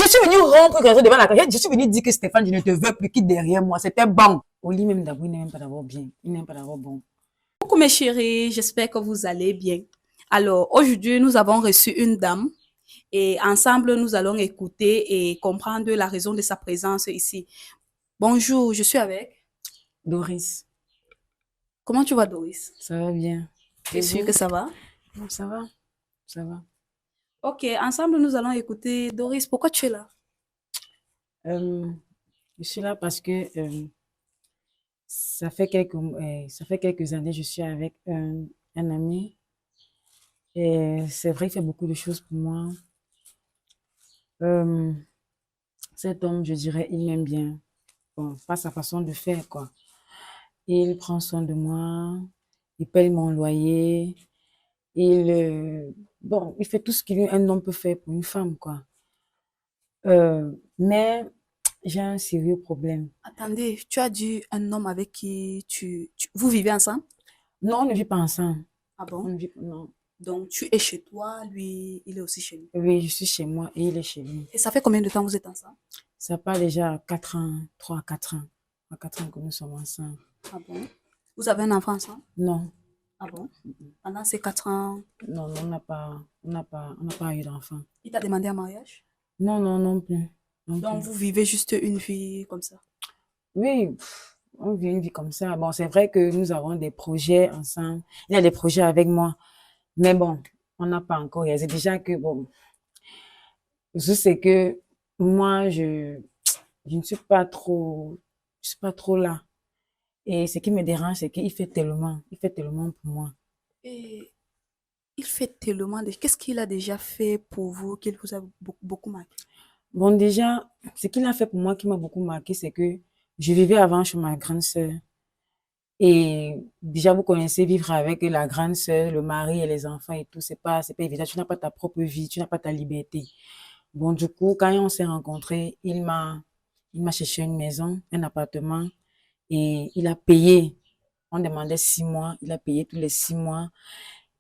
suis venue rompre le réseau devant la caméra. Je suis venue dire que Stéphane, je ne te veux plus, quitte derrière moi. C'était bon. Au lit même d'abord, il n'aime pas d'abord bien. Il n'aime pas d'abord bon. Coucou mes chéris, j'espère que vous allez bien. Alors, aujourd'hui, nous avons reçu une dame et ensemble, nous allons écouter et comprendre la raison de sa présence ici. Bonjour, je suis avec. Doris, Comment tu vas, Doris? ça va bien. Tu es Et sûre vous? que ça va? Bon, ça va, ça va. Ok, ensemble, nous allons écouter. Doris, pourquoi tu es là? Euh, je suis là parce que ça fait quelques années je suis avec un ami et c'est vrai qu'il fait beaucoup de choses pour moi. Euh, Cet homme, je dirais, il m'aime bien. Bon, pas sa façon de faire, quoi. Il prend soin de moi, il paye mon loyer, il, bon, il fait tout ce qu'un homme peut faire pour une femme, quoi. Mais j'ai un sérieux problème. Attendez, tu as dit un homme avec qui vous vivez ensemble? Non, on ne vit pas ensemble. Ah On bon? ne vit pas, non. Donc, tu es chez toi, lui, il est aussi chez lui. Oui, je suis chez moi et il est chez lui. Et ça fait combien de temps que vous êtes ensemble? Ça part déjà 4 ans, 3 à 4 ans. 3 à 4 ans que nous sommes ensemble. Ah bon? Vous avez un enfant ensemble? Non, Ah bon? Pendant ces 4 ans, non, non, on n'a pas eu d'enfant. il t'a demandé un mariage? Non, non, non plus. Non Donc, plus. vous vivez juste une vie comme ça. Oui, on vit une vie comme ça. Bon, c'est vrai que nous avons des projets ensemble. Il y a des projets avec moi. Mais bon, on n'a pas encore réalisé. Déjà que, bon, je sais que moi, je ne suis pas trop, je suis pas trop là. Et ce qui me dérange, c'est il fait tellement pour moi. Et il fait tellement de... Qu'est-ce qu'il a déjà fait pour vous qu'il vous a beaucoup marqué? Bon, déjà, ce qu'il a fait pour moi qui m'a beaucoup marqué, c'est que je vivais avant chez ma grande sœur. Et déjà, vous connaissez vivre avec la grande sœur, le mari et les enfants et tout. C'est pas évident. Tu n'as pas ta propre vie, tu n'as pas ta liberté. Bon, du coup, quand on s'est rencontrés, il m'a cherché une maison, un appartement et il a payé. On demandait 6 mois, il a payé tous les 6 mois.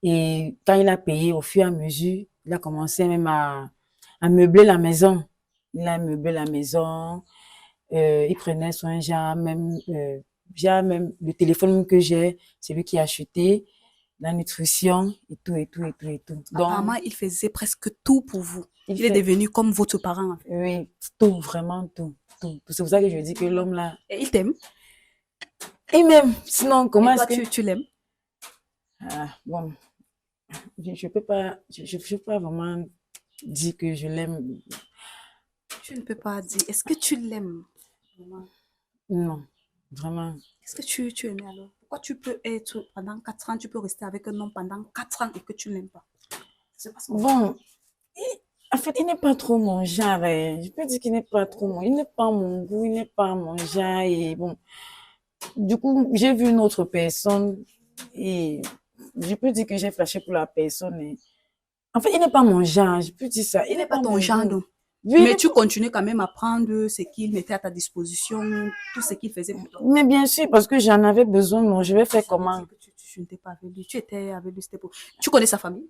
Et quand il a payé, au fur et à mesure, il a commencé même à meubler la maison. Il a meublé la maison, il prenait soin, j'ai même le téléphone que j'ai, c'est lui qui a acheté, la nutrition et tout, et tout, et tout, et tout. Apparemment, Donc, il faisait presque tout pour vous. il Il est fait, devenu comme votre parent, en fait. oui, tout, vraiment tout, tout. C'est pour ça que je dis que l'homme là, Et il t'aime. et même, sinon, Et comment est-ce toi, que, tu l'aimes. bon, je peux pas, je peux pas vraiment dire que je l'aime. Tu ne peux pas dire. Est-ce que tu l'aimes? Vraiment. Non, vraiment. Est-ce que tu aimes alors? Pourquoi tu peux être pendant 4 ans, tu peux rester avec un homme pendant 4 ans et que tu ne l'aimes pas? C'est parce qu'on... Bon, en fait, il n'est pas trop mon genre. Je peux dire qu'il n'est pas trop il n'est pas mon goût, il n'est pas mon genre. Et bon, du coup, j'ai vu une autre personne et je peux dire que j'ai flashé pour la personne. En fait, il n'est pas mon genre. Je peux dire ça. Il Il n'est n'est pas pas ton mon genre, goût. donc. Oui, Mais tu continues quand même à prendre ce qu'il mettait à ta disposition, tout ce qu'il faisait pour toi. mais bien sûr, parce que j'en avais besoin. Non, je vais faire Ça veut comment? dire que tu n'étais pas avec lui. Tu étais avec lui, c'était pour... Tu connais sa famille?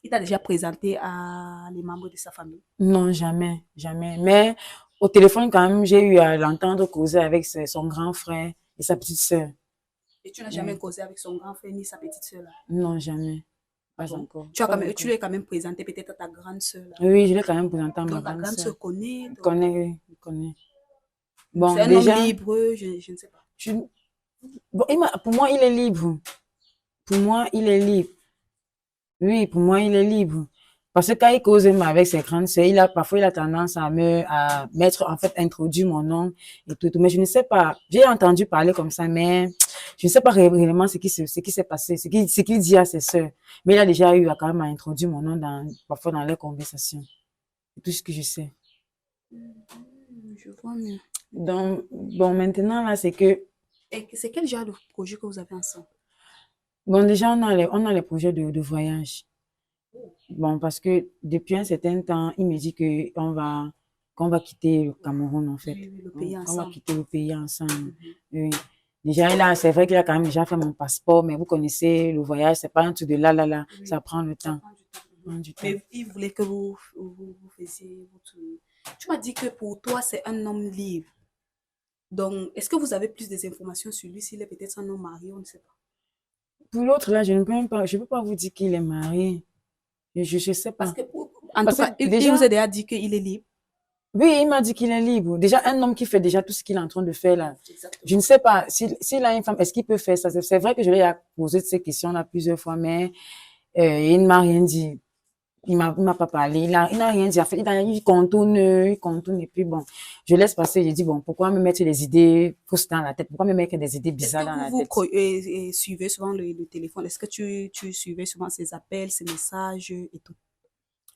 Il t'a déjà présenté à les membres de sa famille. Non, jamais, jamais. Mais au téléphone, quand même, j'ai eu à l'entendre causer avec son grand frère et sa petite sœur. Et tu n'as jamais Oui. causé avec son grand frère ni sa petite sœur là. Non, jamais. Ah Pas bon? encore. Tu as Pas quand même, tu encore. lui as quand même présenté peut-être à ta grande sœur là. Oui, je l'ai quand même présenté à ma Donc ta grande grande sœur. sœur connaît. Il Donc, connaît, oui, il connaît. c'est Bon, un homme déjà, libre, je ne sais pas. tu, bon, pour moi, il est libre. Pour moi, il est libre. Oui, pour moi, il est libre. Parce que quand il cause même avec ses grandes sœurs, parfois, il a tendance à mettre, en fait, introduire mon nom et tout, et tout. Mais je ne sais pas. J'ai entendu parler comme ça, mais je ne sais pas réellement ce qui s'est passé, ce qu'il dit à ses sœurs. Mais il a déjà eu quand même à introduire mon nom parfois dans leurs conversations. C'est tout ce que je sais. Je vois mieux. Donc, bon, maintenant, là, c'est que, Et c'est quel genre de projet que vous avez ensemble? bon, déjà, on a les projets de voyage. Bon, parce que depuis un certain temps, il me dit qu'on va quitter le Cameroun, en fait. Oui, oui, le pays Qu'on va ensemble. quitter le pays ensemble. Oui. Déjà, c'est vrai qu'il a quand même déjà fait mon passeport, mais vous connaissez le voyage, c'est pas un truc de là, là, là. Oui, Ça prend le ça temps. prend du temps. prend du temps. Mais il voulait que vous faisiez votre... Tu m'as dit que pour toi, c'est un homme libre. Donc, est-ce que vous avez plus des informations sur lui, s'il est peut-être un homme marié, on ne sait pas. Pour l'autre, là, je ne peux même pas, je peux pas vous dire qu'il est marié. Je sais Parce pas. que, en tout Parce que cas, il déjà, vous a déjà dit qu'il est libre. oui, il m'a dit qu'il est libre. Déjà, un homme qui fait déjà tout ce qu'il est en train de faire là. Je Exactement. ne sais pas s'il a une femme, est-ce qu'il peut faire ça? C'est vrai que je lui ai posé ces questions-là plusieurs fois, mais il ne m'a rien dit. Il m'a pas parlé. Il n'a rien dit. En fait, il contourne, et puis bon, je laisse passer. J'ai dit bon, pourquoi me mettre des idées fausses dans la tête? Pourquoi me mettre des idées Est-ce bizarres dans que la vous tête? suivez souvent le téléphone? Est-ce que tu suivais souvent ses appels, ses messages et tout?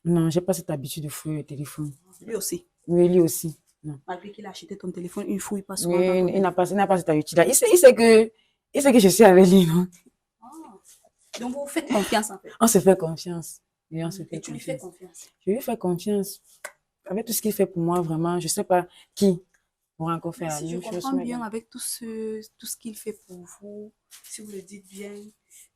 Non, j'ai pas cette habitude de fouiller le téléphone. Lui aussi. Oui, lui aussi. Non. Malgré qu'il a acheté ton téléphone, il ne fouille pas souvent dans Oui, ton il n'a téléphone. pas cette habitude-là. Il sait que je suis avec lui, non? Ah. Donc, vous faites confiance en fait. On se fait confiance. Oui, on se fait Et tu lui fais confiance. confiance. Je lui fais confiance. Avec tout ce qu'il fait pour moi, vraiment, je sais pas qui pourra encore Mais faire la si je même chose. comprends Mais bien bon. avec tout ce qu'il fait pour vous, si vous le dites bien,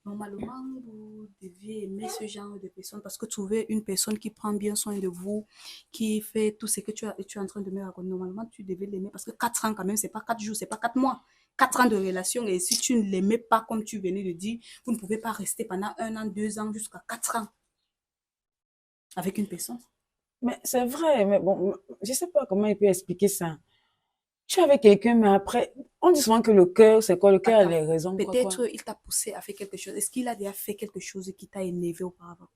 normalement, vous deviez aimer ce genre de personne parce que trouver une personne qui prend bien soin de vous, qui fait tout ce que tu es en train de me raconter, normalement, tu devais l'aimer parce que 4 ans quand même, c'est pas 4 jours, c'est pas 4 mois. 4 ans de relation et si tu ne l'aimais pas comme tu venais de dire, vous ne pouvez pas rester pendant 1 an, 2 ans, jusqu'à 4 ans avec une personne. Mais c'est vrai, mais bon, je sais pas comment il peut expliquer ça. Je suis avec quelqu'un, mais après, on dit souvent que le cœur, c'est quoi? Le cœur a Attends, les raisons, quoi. peut-être il t'a poussé à faire quelque chose. Est-ce qu'il a déjà fait quelque chose qui t'a énervé auparavant?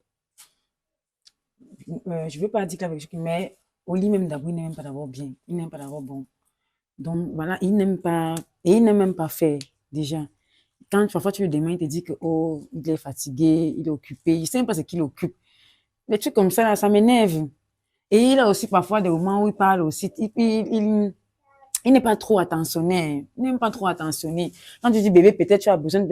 Je veux pas dire qu'il a quelque chose, mais au lit même d'abord, il n'aime pas d'avoir bien. Il n'aime pas d'avoir bon. Donc, voilà, il n'aime pas, et il n'aime même pas faire, déjà. Quand parfois tu le demandes, il te dit que, oh, il est fatigué, il est occupé. Il sait même pas ce qu'il occupe. Des trucs comme ça, là, ça m'énerve. Et il a aussi parfois des moments où il parle aussi. Il n'est pas trop attentionné. Il n'aime pas trop attentionné. Quand tu dis bébé, peut-être tu as besoin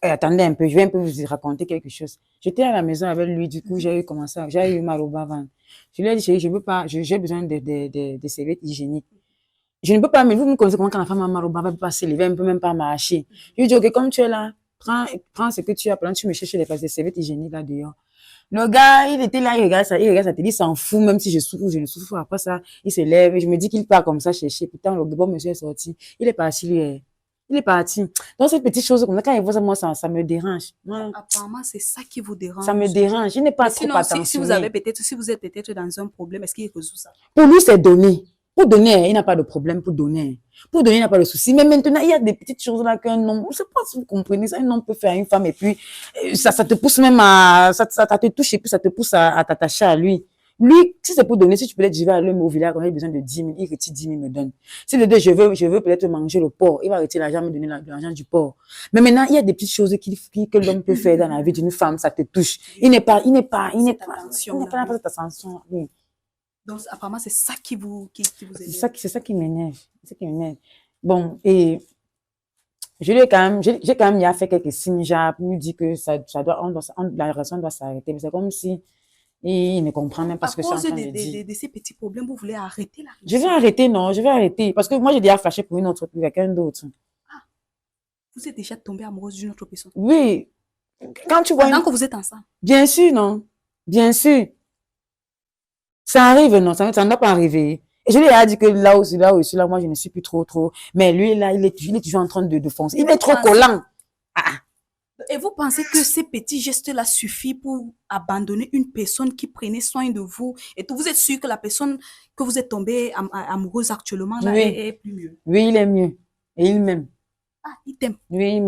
attendez un peu, je vais un peu vous raconter quelque chose. J'étais à la maison avec lui, du coup, j'ai eu mal au bas-ventre. Je lui ai dit, chérie, je veux pas, j'ai besoin de serviettes hygiéniques. Je ne peux pas, mais vous me connaissez comment quand la femme a mal au bas, elle peut pas se lever, elle ne peut même pas marcher. Je lui ai dit, ok, comme tu es là, prends ce que tu as, pendant que tu me cherches des serviettes hygiéniques là dehors. Le gars, il était là, il regarde ça, il s'en fout, même si je souffre ou je ne souffre pas. Après ça, il se lève et je me dis qu'il part comme ça chercher. Pourtant, le bon monsieur est sorti. Il est parti, lui. Il est parti. Donc, cette petite chose, comme ça, quand il voit ça, moi, ça me dérange. Moi, Apparemment, c'est ça qui vous ça me dérange. dérange. Il n'est pas Mais trop sinon, si vous attentionné. êtes peut-être dans un problème, est-ce qu'il résout ça? Pour lui, c'est donné. Pour donner, il n'a pas de problème pour donner. Pour donner, il n'a pas de souci. Mais maintenant, il y a des petites choses là qu'un homme, je ne sais pas si vous comprenez ça, un homme peut faire à une femme et puis ça te pousse même ça te touche et puis ça te pousse à t'attacher à lui. Lui, si c'est pour donner, si tu peux être, je vais aller au village, on a besoin de 10 000, il retire 10 000, me donne. Si le deux, je veux peut-être manger le porc, il va retirer l'argent, me donner l'argent du porc. Mais maintenant, il y a des petites choses que l'homme peut faire dans la vie d'une femme, ça te touche. Il n'est pas cette attention. Oui. Donc, apparemment, c'est ça qui vous énerve. C'est ça qui m'énerve. C'est ça qui m'énerve. Bon, et j'ai quand même, il a fait quelques signes, genre, pour lui dire que la relation doit s'arrêter. Mais c'est comme si il ne comprend même pas À ce que je suis en cause train de dire. de ces petits problèmes, vous voulez arrêter la Je vais relation? arrêter, non, je vais arrêter. Parce que moi, j'ai déjà flashé pour quelqu'un d'autre. Ah, vous êtes déjà tombée amoureuse d'une autre personne. Oui. Quand tu vois Pendant que vous êtes ensemble. Bien sûr, non. Bien sûr. Ça arrive, non, ça ne doit pas arriver. Et je lui ai dit que là aussi, moi, je ne suis plus trop. Mais lui, là, il est toujours en train de foncer. Il est trop collant. Ah. Et vous pensez que ces petits gestes-là suffisent pour abandonner une personne qui prenait soin de vous et tout? Vous êtes sûr que la personne que vous êtes tombée amoureuse actuellement là Oui. est plus mieux? Oui, il est mieux. Et il m'aime. Ah, il t'aime. Oui, il m'aime.